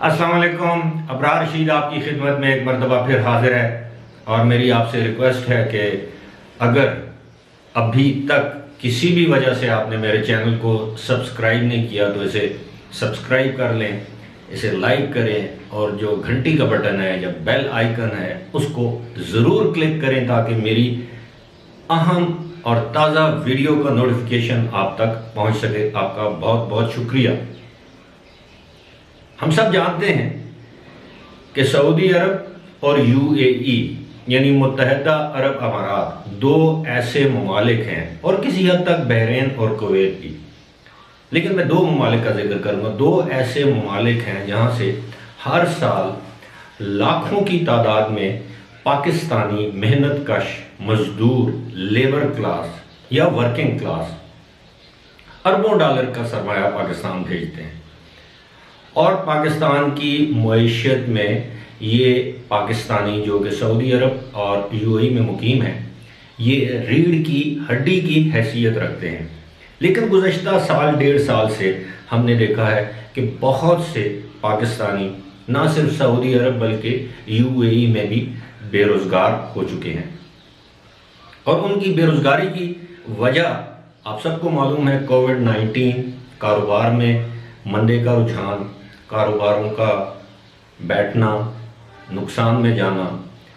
السلام علیکم. ابرار رشید آپ کی خدمت میں ایک مرتبہ پھر حاضر ہے اور میری آپ سے ریکویسٹ ہے کہ اگر ابھی تک کسی بھی وجہ سے آپ نے میرے چینل کو سبسکرائب نہیں کیا تو اسے سبسکرائب کر لیں، اسے لائک کریں اور جو گھنٹی کا بٹن ہے یا بیل آئیکن ہے اس کو ضرور کلک کریں تاکہ میری اہم اور تازہ ویڈیو کا نوٹیفیکیشن آپ تک پہنچ سکے. آپ کا بہت بہت شکریہ. ہم سب جانتے ہیں کہ سعودی عرب اور یو اے ای یعنی متحدہ عرب امارات دو ایسے ممالک ہیں، اور کسی حد تک بحرین اور کویت بھی، لیکن میں دو ممالک کا ذکر کروں گا. دو ایسے ممالک ہیں جہاں سے ہر سال لاکھوں کی تعداد میں پاکستانی محنت کش مزدور، لیبر کلاس یا ورکنگ کلاس اربوں ڈالر کا سرمایہ پاکستان بھیجتے ہیں، اور پاکستان کی معیشت میں یہ پاکستانی جو کہ سعودی عرب اور یو اے ای میں مقیم ہیں یہ ریڑھ کی ہڈی کی حیثیت رکھتے ہیں. لیکن گزشتہ سال ڈیڑھ سال سے ہم نے دیکھا ہے کہ بہت سے پاکستانی نہ صرف سعودی عرب بلکہ یو اے ای میں بھی بے روزگار ہو چکے ہیں، اور ان کی بے روزگاری کی وجہ آپ سب کو معلوم ہے. کووڈ-19، کاروبار میں مندے کا رجحان، کاروباروں کا بیٹھنا، نقصان میں جانا،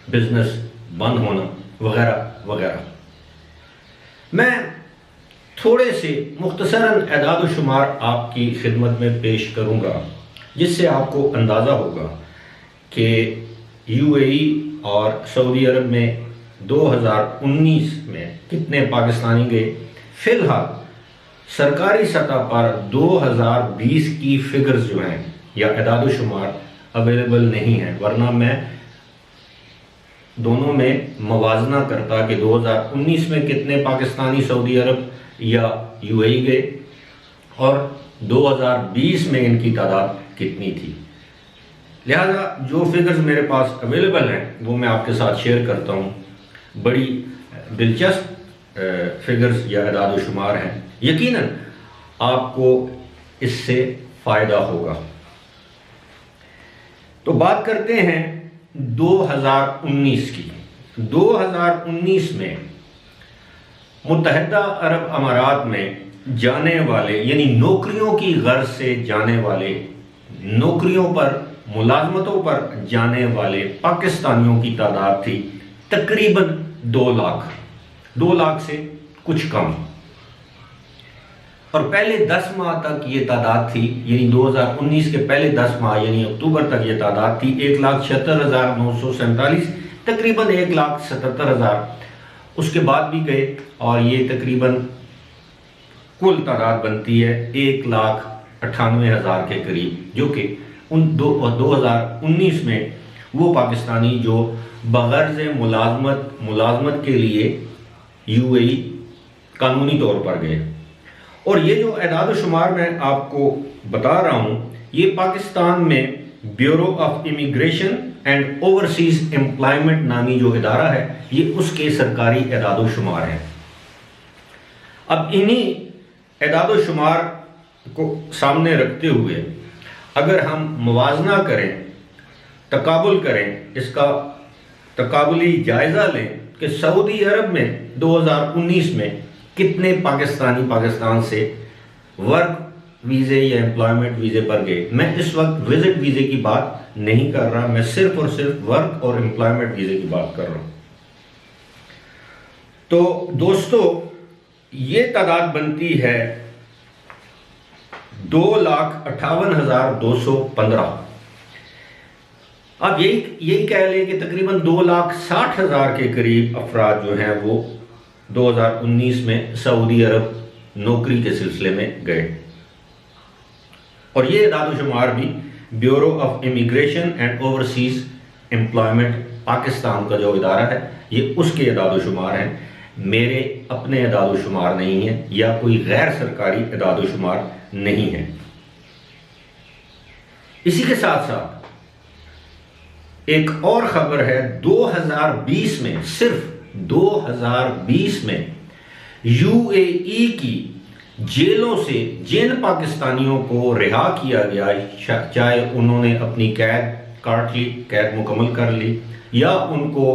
بزنس بند ہونا وغیرہ وغیرہ. میں تھوڑے سے مختصراً اعداد و شمار آپ کی خدمت میں پیش کروں گا جس سے آپ کو اندازہ ہوگا کہ یو اے ای اور سعودی عرب میں 2019 میں کتنے پاکستانی گئے. فی الحال سرکاری سطح پر 2020 کی فگرز جو ہیں یا اعداد و شمار اویلیبل نہیں ہیں، ورنہ میں دونوں میں موازنہ کرتا کہ 2019 میں کتنے پاکستانی سعودی عرب یا یو اے ای گئے اور 2020 میں ان کی تعداد کتنی تھی. لہذا جو فگرز میرے پاس اویلیبل ہیں وہ میں آپ کے ساتھ شیئر کرتا ہوں. بڑی دلچسپ فگرز یا اعداد و شمار ہیں، یقیناً آپ کو اس سے فائدہ ہوگا. تو بات کرتے ہیں 2019 کی. 2019 میں متحدہ عرب امارات میں جانے والے یعنی نوکریوں کی غرض سے جانے والے، نوکریوں پر ملازمتوں پر جانے والے پاکستانیوں کی تعداد تھی تقریباً 2 لاکھ سے کچھ کم. اور پہلے 10 ماہ تک یہ تعداد تھی، یعنی 2019 کے پہلے 10 ماہ یعنی اکتوبر تک یہ تعداد تھی 1,76,947، تقریباً 1,77,000. اس کے بعد بھی گئے اور یہ تقریباً کل تعداد بنتی ہے 1,98,000 کے قریب، جو کہ 2019 میں وہ پاکستانی جو بغرض ملازمت کے لیے یو اے ای قانونی طور پر گئے. اور یہ جو اعداد و شمار میں آپ کو بتا رہا ہوں یہ پاکستان میں bureau of immigration and overseas employment نامی جو ادارہ ہے یہ اس کے سرکاری اعداد و شمار ہیں. اب انہی اعداد و شمار کو سامنے رکھتے ہوئے اگر ہم موازنہ کریں، تقابل کریں، اس کا تقابلی جائزہ لیں کہ سعودی عرب میں 2019 میں کتنے پاکستانی پاکستان سے ورک ویزے یا امپلائمنٹ ویزے پر گئے. میں اس وقت وزٹ ویزے کی بات نہیں کر رہا، میں صرف اور صرف ورک اور امپلائمنٹ ویزے کی بات کر رہا ہوں. تو دوستو یہ تعداد بنتی ہے 2,58,215. اب یہی کہہ لیں کہ تقریباً 2,60,000 کے قریب افراد جو ہیں وہ 2019 میں سعودی عرب نوکری کے سلسلے میں گئے. اور یہ اعداد و شمار بھی bureau of immigration and overseas employment Pakistan کا جو ادارہ ہے یہ اس کے اعداد و شمار ہیں، میرے اپنے اعداد و شمار نہیں ہیں یا کوئی غیر سرکاری اعداد و شمار نہیں ہے. اسی کے ساتھ ساتھ ایک اور خبر ہے. 2020 میں صرف 2020 میں یو اے ای کی جیلوں سے جن پاکستانیوں کو رہا کیا گیا، چاہے انہوں نے اپنی قید کاٹ لی، قید مکمل کر لی، یا ان کو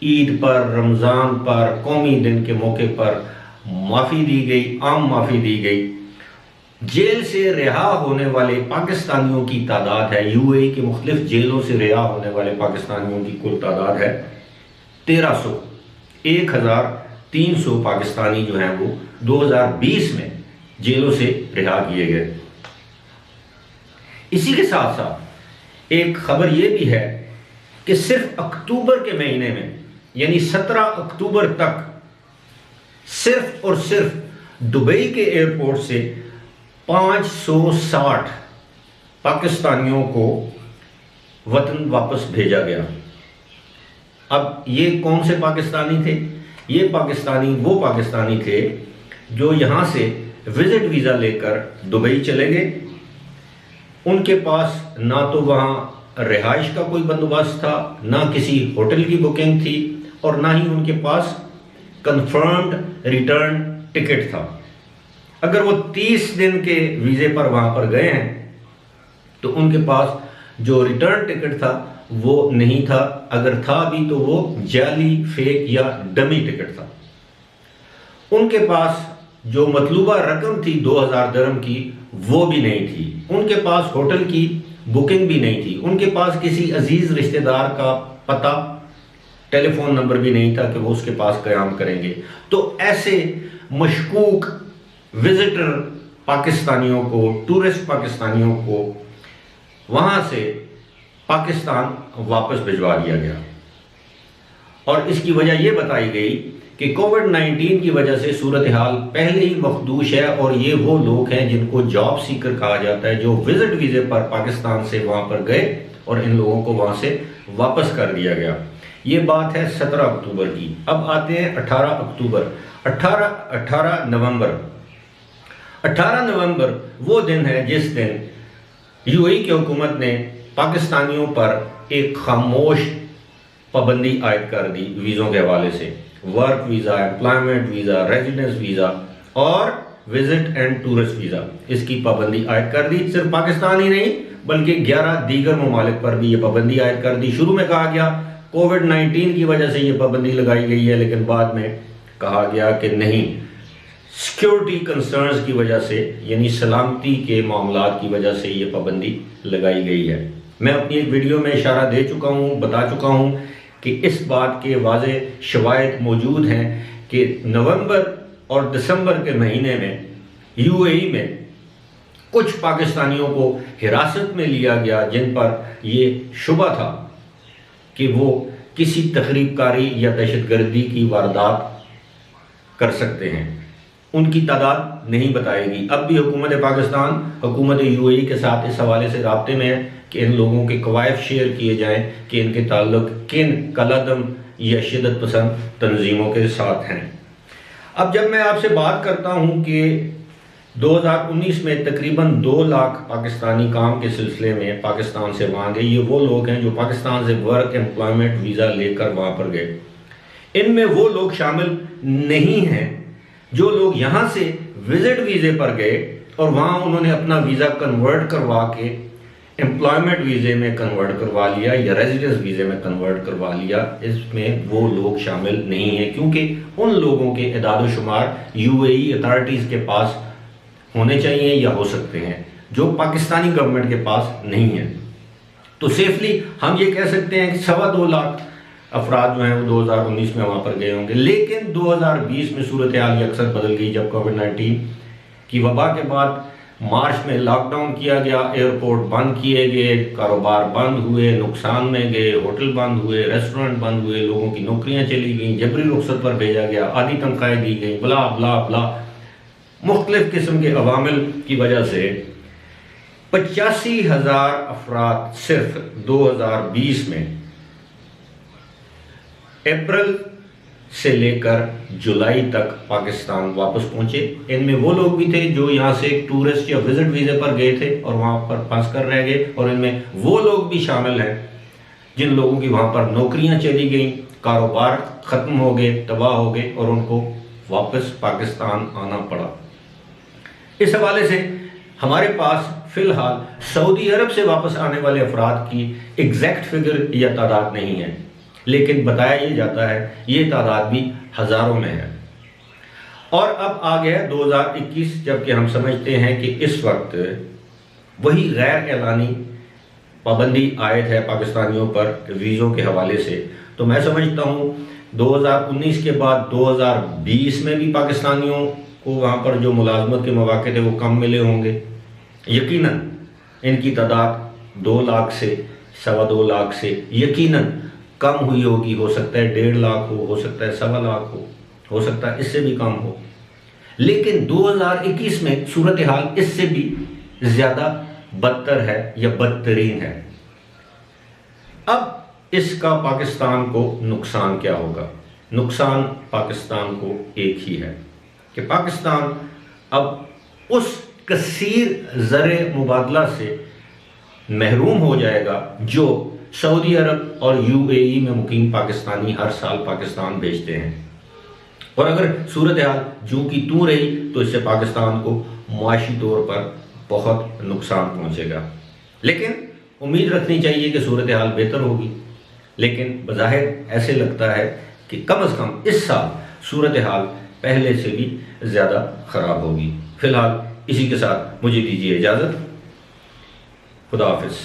عید پر، رمضان پر، قومی دن کے موقع پر معافی دی گئی، عام معافی دی گئی، جیل سے رہا ہونے والے پاکستانیوں کی تعداد ہے، یو اے ای کے مختلف جیلوں سے رہا ہونے والے پاکستانیوں کی کل تعداد ہے 1300، 1300 پاکستانی جو ہیں وہ 2020 میں جیلوں سے رہا کیے گئے۔ اسی کے ساتھ ساتھ ایک خبر یہ بھی ہے کہ صرف اکتوبر کے مہینے میں، یعنی 17 اکتوبر تک، صرف اور صرف دبئی کے ایئرپورٹ سے 560 پاکستانیوں کو وطن واپس بھیجا گیا۔ اب یہ کون سے پاکستانی تھے؟ یہ وہ پاکستانی تھے جو یہاں سے وزٹ ویزا لے کر دبئی چلے گئے۔ ان کے پاس نہ تو وہاں رہائش کا کوئی بندوبست تھا، نہ کسی ہوٹل کی بکنگ تھی، اور نہ ہی ان کے پاس کنفرمڈ ریٹرن ٹکٹ تھا۔ اگر وہ 30 دن کے ویزے پر وہاں پر گئے ہیں تو ان کے پاس جو ریٹرن ٹکٹ تھا وہ نہیں تھا، اگر تھا بھی تو وہ جعلی، فیک یا ڈمی ٹکٹ تھا۔ ان کے پاس جو مطلوبہ رقم تھی 2000 درہم کی وہ بھی نہیں تھی، ان کے پاس ہوٹل کی بکنگ بھی نہیں تھی، ان کے پاس کسی عزیز رشتہ دار کا پتہ، ٹیلی فون نمبر بھی نہیں تھا کہ وہ اس کے پاس قیام کریں گے۔ تو ایسے مشکوک وزٹر پاکستانیوں کو، ٹورسٹ پاکستانیوں کو وہاں سے پاکستان واپس بھجوا دیا گیا، اور اس کی وجہ یہ بتائی گئی کہ کووڈ-19 کی وجہ سے صورتحال پہلے ہی مخدوش ہے، اور یہ وہ لوگ ہیں جن کو جاب سیکر کہا جاتا ہے، جو وزٹ ویزے پر پاکستان سے وہاں پر گئے اور ان لوگوں کو وہاں سے واپس کر دیا گیا۔ یہ بات ہے 17 اکتوبر کی۔ اب آتے ہیں 18 اکتوبر، 18 نومبر وہ دن ہے جس دن یو اے ای کی حکومت نے پاکستانیوں پر ایک خاموش پابندی عائد کر دی ویزوں کے حوالے سے۔ Work visa, employment visa, residence visa اور وزٹ اینڈ ٹورسٹ ویزا، اس کی پابندی عائد کر دی۔ صرف پاکستان ہی نہیں بلکہ 11 دیگر ممالک پر بھی یہ پابندی عائد کر دی۔ شروع میں کہا گیا کووڈ-19 کی وجہ سے یہ پابندی لگائی گئی ہے، لیکن بعد میں کہا گیا کہ نہیں، سیکیورٹی کنسرنز کی وجہ سے، یعنی سلامتی کے معاملات کی وجہ سے یہ پابندی لگائی گئی ہے۔ میں اپنی ایک ویڈیو میں اشارہ دے چکا ہوں، بتا چکا ہوں کہ اس بات کے واضح شواہد موجود ہیں کہ نومبر اور دسمبر کے مہینے میں یو اے ای میں کچھ پاکستانیوں کو حراست میں لیا گیا جن پر یہ شبہ تھا کہ وہ کسی تخریب کاری یا دہشت گردی کی واردات کر سکتے ہیں۔ ان کی تعداد نہیں بتائے گی۔ اب بھی حکومت پاکستان، حکومت یو اے ای کے ساتھ اس حوالے سے رابطے میں ہے کہ ان لوگوں کے کوائف شیئر کیے جائیں کہ ان کے تعلق کن کالعدم یا شدت پسند تنظیموں کے ساتھ ہیں۔ اب جب میں آپ سے بات کرتا ہوں کہ 2019 میں تقریباً 2 لاکھ پاکستانی کام کے سلسلے میں پاکستان سے وہاں گئے، یہ وہ لوگ ہیں جو پاکستان سے ورک امپلائمنٹ ویزا لے کر وہاں پر گئے۔ ان میں وہ لوگ شامل نہیں ہیں جو لوگ یہاں سے وزٹ ویزے پر گئے اور وہاں انہوں نے اپنا ویزا کنورٹ کروا کے امپلائمنٹ ویزے میں کنورٹ کروا لیا یا ریزیڈنس ویزے میں کنورٹ کروا لیا۔ اس میں وہ لوگ شامل نہیں ہیں کیونکہ ان لوگوں کے اعداد و شمار یو اے ای اتھارٹیز کے پاس ہونے چاہیے یا ہو سکتے ہیں، جو پاکستانی گورنمنٹ کے پاس نہیں ہیں۔ تو سیفلی ہم یہ کہہ سکتے ہیں کہ 2.25 لاکھ افراد جو ہیں وہ 2019 میں وہاں پر گئے ہوں گے، لیکن 2020 میں صورتحال یہ اکثر بدل گئی جب کووڈ-19 کی وبا کے بعد مارچ میں لاک ڈاؤن کیا گیا، ایئرپورٹ بند کیے گئے، کاروبار بند ہوئے، نقصان میں گئے، ہوٹل بند ہوئے، ریسٹورنٹ بند ہوئے، لوگوں کی نوکریاں چلی گئیں، جبری رخصت پر بھیجا گیا، آدھی تنخواہیں دی گئیں، بلا بلا بلا، مختلف قسم کے عوامل کی وجہ سے 85,000 افراد صرف 2020 میں اپریل سے لے کر جولائی تک پاکستان واپس پہنچے۔ ان میں وہ لوگ بھی تھے جو یہاں سے ٹورسٹ یا وزٹ ویزے پر گئے تھے اور وہاں پر پھنس کر رہ گئے، اور ان میں وہ لوگ بھی شامل ہیں جن لوگوں کی وہاں پر نوکریاں چلی گئیں، کاروبار ختم ہو گئے، تباہ ہو گئے اور ان کو واپس پاکستان آنا پڑا۔ اس حوالے سے ہمارے پاس فی الحال سعودی عرب سے واپس آنے والے افراد کی ایگزیکٹ فگر یا تعداد نہیں ہے، لیکن بتایا یہ جاتا ہے یہ تعداد بھی ہزاروں میں ہے۔ اور اب آ گیا 2021، جبکہ ہم سمجھتے ہیں کہ اس وقت وہی غیر اعلانی پابندی عائد ہے پاکستانیوں پر ویزوں کے حوالے سے، تو میں سمجھتا ہوں 2019 کے بعد 2020 میں بھی پاکستانیوں کو وہاں پر جو ملازمت کے مواقع تھے وہ کم ملے ہوں گے۔ یقیناً ان کی تعداد 2 لاکھ سے 2.25 لاکھ سے یقیناً کم ہوئی ہوگی، ہو سکتا ہے 1.5 لاکھ ہو سکتا ہے 1.25 لاکھ ہو سکتا ہے اس سے بھی کم ہو، لیکن 2021 میں صورتحال اس سے بھی زیادہ بدتر ہے یا بدترین ہے۔ اب اس کا پاکستان کو نقصان کیا ہوگا؟ نقصان پاکستان کو ایک ہی ہے کہ پاکستان اب اس کثیر زر مبادلہ سے محروم ہو جائے گا جو سعودی عرب اور UAE میں مقیم پاکستانی ہر سال پاکستان بھیجتے ہیں، اور اگر صورتحال جو کی توں رہی تو اس سے پاکستان کو معاشی طور پر بہت نقصان پہنچے گا۔ لیکن امید رکھنی چاہیے کہ صورتحال بہتر ہوگی، لیکن بظاہر ایسے لگتا ہے کہ کم از کم اس سال صورتحال پہلے سے بھی زیادہ خراب ہوگی۔ فی الحال اسی کے ساتھ مجھے دیجیے اجازت، خدا حافظ۔